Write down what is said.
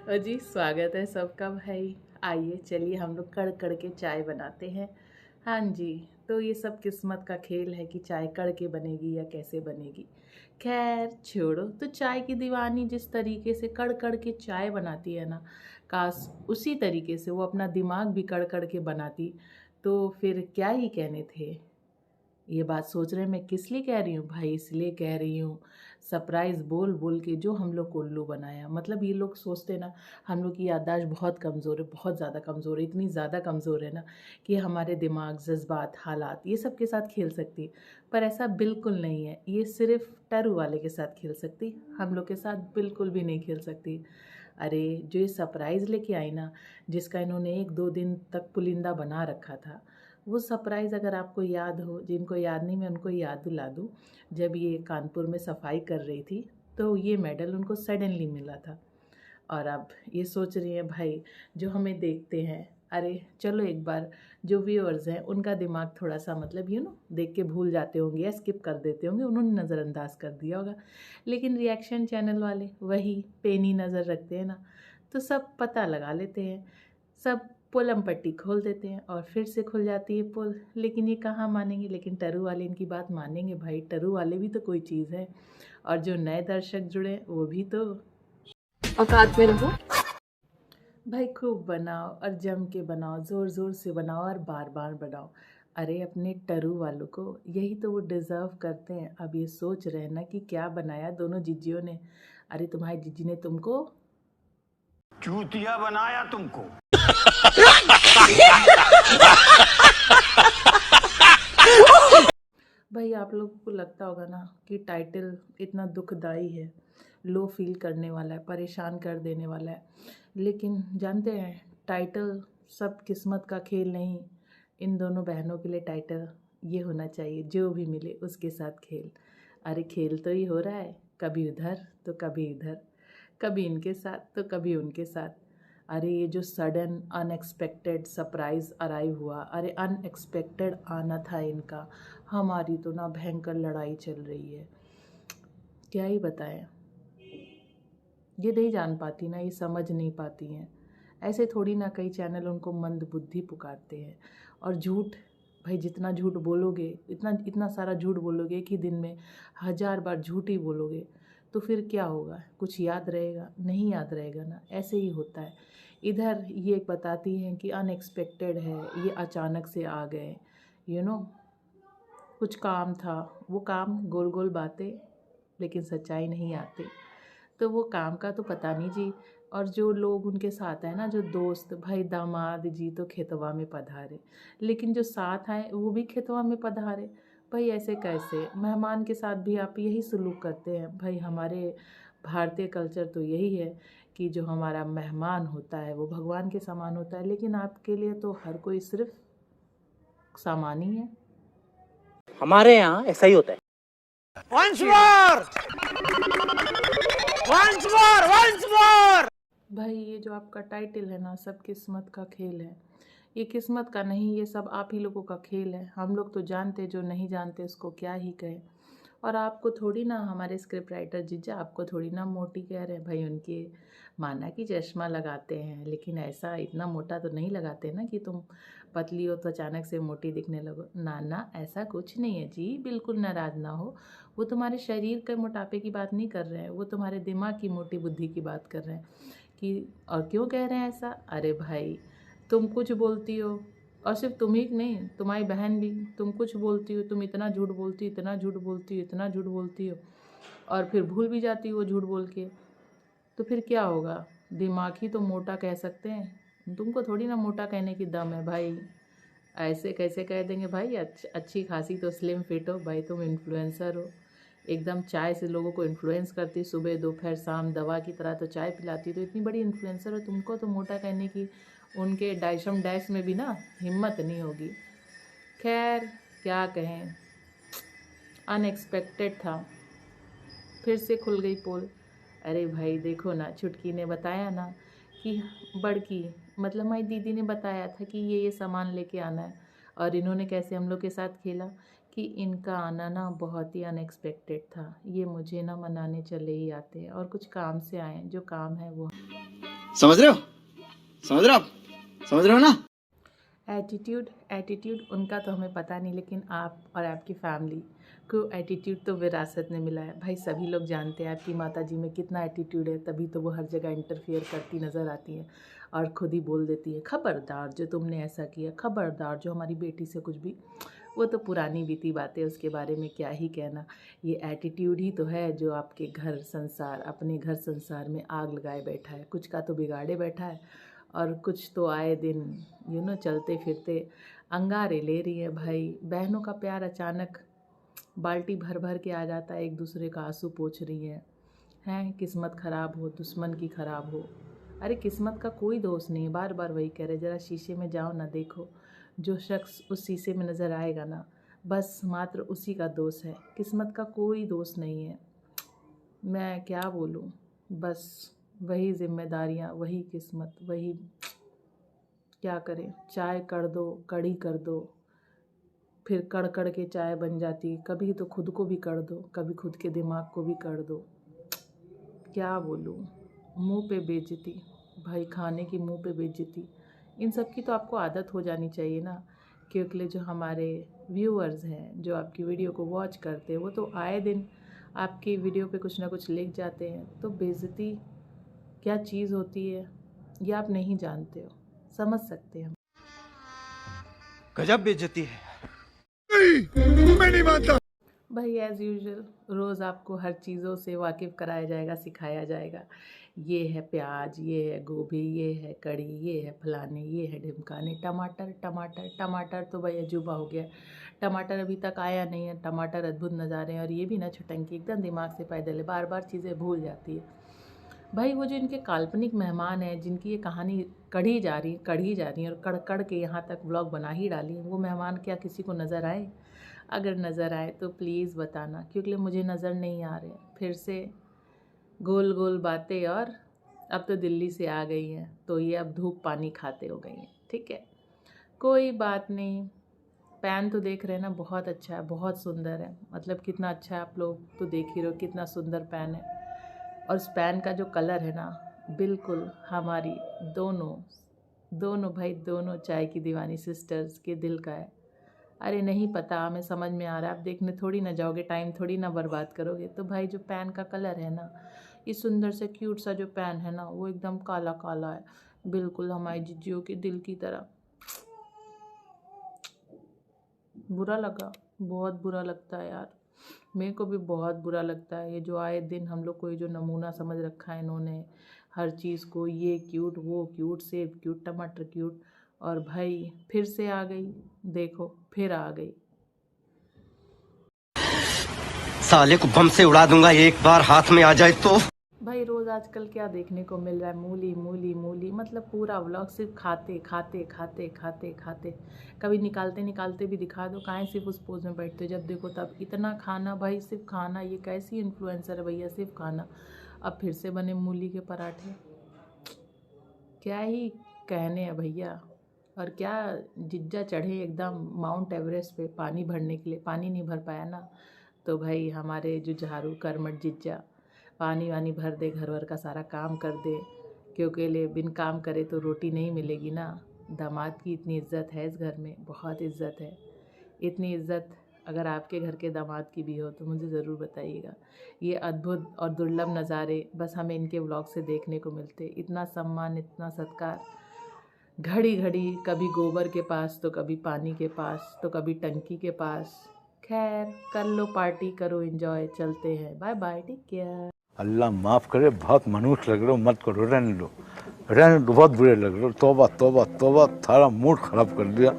और जी स्वागत है सबका भाई। आइए चलिए हम लोग कड़ कड़ के चाय बनाते हैं। हाँ जी, तो ये सब किस्मत का खेल है कि चाय कड़ के बनेगी या कैसे बनेगी। खैर छोड़ो, तो चाय की दीवानी जिस तरीके से कड़ कड़ के चाय बनाती है ना, काश उसी तरीके से वो अपना दिमाग भी कड़ कड़ के बनाती तो फिर क्या ही कहने थे। ये बात सोच रहे हैं मैं किस लिए कह रही हूँ भाई, इसलिए कह रही हूँ सरप्राइज़ बोल बोल के जो हम लोग को उल्लू बनाया। मतलब ये लोग सोचते ना हम लोग की याददाश्त बहुत कमज़ोर है, बहुत ज़्यादा कमज़ोर है, इतनी ज़्यादा कमज़ोर है ना कि हमारे दिमाग, जज्बात, हालात ये सब के साथ खेल सकती है। पर ऐसा बिल्कुल नहीं है, ये सिर्फ टरू वाले के साथ खेल सकती, हम लोग के साथ बिल्कुल भी नहीं खेल सकती। अरे जो ये सरप्राइज़ लेके आई ना, जिसका इन्होंने 1-2 दिन तक पुलिंदा बना रखा था, वो सरप्राइज़ अगर आपको याद हो, जिनको याद नहीं मैं उनको याद दिला दूँ। जब ये कानपुर में सफाई कर रही थी तो ये मेडल उनको सडनली मिला था। और अब ये सोच रही हैं भाई जो हमें देखते हैं, अरे चलो एक बार जो व्यूअर्स हैं उनका दिमाग थोड़ा सा मतलब देख के भूल जाते होंगे या स्किप कर देते होंगे, उन्होंने नज़रअंदाज कर दिया होगा। लेकिन रिएक्शन चैनल वाले वही पेनी नज़र रखते हैं ना, तो सब पता लगा लेते हैं, सब पुलम पट्टी खोल देते हैं और फिर से खुल जाती है पुल। लेकिन ये कहाँ मानेंगे, लेकिन टरू वाले इनकी बात मानेंगे भाई, टरू वाले भी तो कोई चीज़ है। और जो नए दर्शक जुड़े वो भी तो औकात में रहो। भाई खूब बनाओ और जम के बनाओ, ज़ोर ज़ोर से बनाओ और बार बार बनाओ। अरे अपने टरू वालों को यही तो वो डिज़र्व करते हैं। अब ये सोच रहे हैं ना कि क्या बनाया दोनों जिज्जियों ने। अरे तुम्हारी जिज्जी ने तुमको चूतिया बनाया तुमको। भाई आप लोगों को लगता होगा ना कि टाइटल इतना दुखदाई है, लो फील करने वाला है, परेशान कर देने वाला है। लेकिन जानते हैं टाइटल सब किस्मत का खेल नहीं। इन दोनों बहनों के लिए टाइटल ये होना चाहिए, जो भी मिले उसके साथ खेल। अरे खेल तो ही हो रहा है, कभी उधर तो कभी इधर, कभी इनके साथ तो कभी उनके साथ। अरे ये जो सडन अनएक्सपेक्टेड सरप्राइज़ अराइव हुआ, अरे अनएक्सपेक्टेड आना था इनका। हमारी तो ना भयंकर लड़ाई चल रही है, क्या ही बताएं। ये नहीं जान पाती ना, ये समझ नहीं पाती हैं। ऐसे थोड़ी ना कई चैनल उनको मंद बुद्धि पुकारते हैं। और झूठ, भाई जितना झूठ बोलोगे, इतना इतना सारा झूठ बोलोगे कि दिन में 1000 बार झूठ ही बोलोगे तो फिर क्या होगा, कुछ याद रहेगा? नहीं याद रहेगा ना, ऐसे ही होता है। इधर ये बताती हैं कि अनएक्सपेक्टेड है, ये अचानक से आ गए, यू नो कुछ काम था, वो काम गोल गोल बातें लेकिन सच्चाई नहीं आती। तो वो काम का तो पता नहीं जी। और जो लोग उनके साथ हैं ना, जो दोस्त, भाई दामाद जी तो खेतवा में पधारे, लेकिन जो साथ आए वो भी खेतवा में पधारे। भाई ऐसे कैसे? मेहमान के साथ भी आप यही सलूक करते हैं भाई। हमारे भारतीय कल्चर तो यही है कि जो हमारा मेहमान होता है वो भगवान के समान होता है, लेकिन आपके लिए तो हर कोई सिर्फ सामान ही है। हमारे यहाँ ऐसा ही होता है। Once more! Once more! Once more! भाई ये जो आपका टाइटल है ना, सब किस्मत का खेल है। ये किस्मत का नहीं, ये सब आप ही लोगों का खेल है। हम लोग तो जानते, जो नहीं जानते उसको क्या ही कहें। और आपको थोड़ी ना, हमारे स्क्रिप्ट राइटर जीजा आपको थोड़ी ना मोटी कह रहे हैं भाई। उनके माना कि चश्मा लगाते हैं, लेकिन ऐसा इतना मोटा तो नहीं लगाते ना कि तुम पतली हो तो अचानक से मोटी दिखने लगो। ना ना, ऐसा कुछ नहीं है जी, बिल्कुल नाराज़ ना हो। वो तुम्हारे शरीर के मोटापे की बात नहीं कर रहे हैं, वो तुम्हारे दिमाग की मोटी बुद्धि की बात कर रहे हैं। कि और क्यों कह रहे हैं ऐसा? अरे भाई तुम कुछ बोलती हो, और सिर्फ तुम ही नहीं, तुम्हारी बहन भी, तुम कुछ बोलती हो, तुम इतना झूठ बोलती हो, इतना झूठ बोलती हो, इतना झूठ बोलती हो, और फिर भूल भी जाती हो झूठ बोल के। तो फिर क्या होगा? दिमाग ही तो मोटा कह सकते हैं, तुमको थोड़ी ना मोटा कहने की दम है भाई। ऐसे कैसे कह देंगे भाई? अच्छी खासी तो स्लिम फिट हो भाई, तुम इन्फ्लुएंसर हो, एकदम चाय से लोगों को इन्फ्लुएंस करती, सुबह दोपहर शाम दवा की तरह तो चाय पिलाती, तो इतनी बड़ी इन्फ्लुएंसर हो, तुमको तो मोटा कहने की उनके डैशम डैश में भी ना हिम्मत नहीं होगी। खैर क्या कहें, अनएक्सपेक्टेड था, फिर से खुल गई पोल। अरे भाई देखो ना, छुटकी ने बताया ना कि बड़की मतलब हमारी दीदी ने बताया था कि ये सामान लेके आना है, और इन्होंने कैसे हम लोग के साथ खेला कि इनका आना ना बहुत ही अनएक्सपेक्टेड था। ये मुझे ना मनाने चले ही आते हैं और कुछ काम से आए हैं, जो काम है वो समझ रहे हो? समझ रहे हो आप? समझ रहे हो ना? एटीट्यूड उनका तो हमें पता नहीं, लेकिन आप और आपकी फैमिली को एटीट्यूड तो विरासत में मिला है। भाई सभी लोग जानते हैं आपकी माता जी में कितना एटीट्यूड है, तभी तो वो हर जगह इंटरफियर करती नज़र आती है और खुद ही बोल देती है, खबरदार जो तुमने ऐसा किया, खबरदार जो हमारी बेटी से कुछ भी। वो तो पुरानी बीती बातें, उसके बारे में क्या ही कहना। ये एटीट्यूड ही तो है जो आपके घर संसार, अपने घर संसार में आग लगाए बैठा है। कुछ का तो बिगाड़े बैठा है और कुछ तो आए दिन चलते फिरते अंगारे ले रही है। भाई बहनों का प्यार अचानक बाल्टी भर भर के आ जाता है, एक दूसरे का आंसू पोंछ रही हैं। किस्मत ख़राब हो, दुश्मन की ख़राब हो। अरे किस्मत का कोई दोष नहीं है, बार बार वही कह रहे। ज़रा शीशे में जाओ ना, देखो जो शख्स उस शीशे में नज़र आएगा ना, बस मात्र उसी का दोष है, किस्मत का कोई दोष नहीं है। मैं क्या बोलूँ, बस वही जिम्मेदारियाँ, वही किस्मत, वही क्या करें। चाय कर दो, कड़ी कर दो, फिर कड़ कड़ के चाय बन जाती। कभी तो खुद को भी कर दो, कभी खुद के दिमाग को भी कर दो। क्या बोलूँ, मुंह पे बेइज्जती, भाई खाने की मुंह पे बेइज्जती। इन सब की तो आपको आदत हो जानी चाहिए ना, क्योंकि जो हमारे व्यूअर्स हैं, जो आपकी वीडियो को वॉच करते हैं, वो तो आए दिन आपकी वीडियो पे कुछ ना कुछ लिख जाते हैं। तो बेइज्जती क्या चीज़ होती है ये आप नहीं जानते हो, समझ सकते हैं। गजब बेइज्जती है। मैं नहीं मानता। भाई एज़ यूजुअल रोज़ आपको हर चीज़ों से वाकिफ़ कराया जाएगा, सिखाया जाएगा। ये है प्याज, ये है गोभी, ये है कड़ी, ये है फलाने, ये है ढिमकाने। टमाटर टमाटर टमाटर तो भाई अजूबा हो गया। टमाटर अभी तक आया नहीं है, टमाटर अद्भुत नज़ारे हैं। और ये भी ना छुटंकी, एकदम दिमाग से पैदल है, बार बार चीज़ें भूल जाती है। भाई वो जो इनके काल्पनिक मेहमान हैं, जिनकी ये कहानी कढ़ी जा रही है और कड़ कड़ के यहाँ तक व्लॉग बना ही डाली, वो मेहमान क्या किसी को नज़र आए? अगर नज़र आए तो प्लीज़ बताना, क्योंकि मुझे नज़र नहीं आ रहे। फिर से गोल गोल बातें, और अब तो दिल्ली से आ गई हैं तो ये अब धूप पानी खाते हो गई हैं। ठीक है, कोई बात नहीं। पैन तो देख रहे हैं ना, बहुत अच्छा है, बहुत सुंदर है। मतलब कितना अच्छा है, आप लोग तो देख ही रहे हो कितना सुंदर पैन है। और उस पैन का जो कलर है ना, बिल्कुल हमारी दोनों भाई, दोनों चाय की दीवानी सिस्टर्स के दिल का है। अरे नहीं पता, हमें समझ में आ रहा है, आप देखने थोड़ी ना जाओगे, टाइम थोड़ी ना बर्बाद करोगे। तो भाई जो पैन का कलर है ना, ये सुंदर से क्यूट सा जो पैन है ना, वो एकदम काला काला है, बिल्कुल हमारी जिज्जियों के दिल की तरह। बुरा लगा, बहुत बुरा लगता है यार, मेरे को भी बहुत बुरा लगता है। ये जो आए दिन हम लोग को ये जो नमूना समझ रखा है इन्होंने हर चीज़ को, ये क्यूट, वो क्यूट, सेब क्यूट, टमाटर क्यूट, और भाई फिर से आ गई, देखो फिर आ गई। साले को बम से उड़ा दूंगा एक बार हाथ में आ जाए तो। भाई रोज़ आजकल क्या देखने को मिल रहा है, मूली मूली मूली। मतलब पूरा व्लॉग सिर्फ खाते खाते खाते खाते खाते। कभी निकालते निकालते भी दिखा दो, काहे सिर्फ उस पोज में बैठते हो, जब देखो तब इतना खाना, भाई सिर्फ खाना। ये कैसी इन्फ्लुएंसर है भैया, सिर्फ खाना। अब फिर से बने मूली के पराठे, क्या ही कहने हैं भैया। और क्या जिज्जा चढ़े एकदम माउंट एवरेस्ट पे पानी भरने के लिए, पानी नहीं भर पाया ना, तो भाई हमारे जो झाड़ू कर्मठ जिज्जा पानी वानी भर दे, घर वर का सारा काम कर दे, क्योंकि ले बिन काम करे तो रोटी नहीं मिलेगी ना। दामाद की इतनी इज्जत है इस घर में, बहुत इज्जत है। इतनी इज्जत अगर आपके घर के दामाद की भी हो तो मुझे ज़रूर बताइएगा। ये अद्भुत और दुर्लभ नज़ारे बस हमें इनके व्लॉग से देखने को मिलते। इतना सम्मान, इतना सत्कार, घड़ी घड़ी कभी गोबर के पास तो कभी पानी के पास तो कभी टंकी के पास। खैर कर लो पार्टी, करो एंजॉय, चलते हैं, बाय बाय, टेक केयर। अल्लाह माफ़ करे, बहुत मनुष्य लग रहे हो, मत करो, रहने दो, बहुत बुरे लग रहे हो। तौबा तौबा तौबा, थारा मूड ख़राब कर दिया।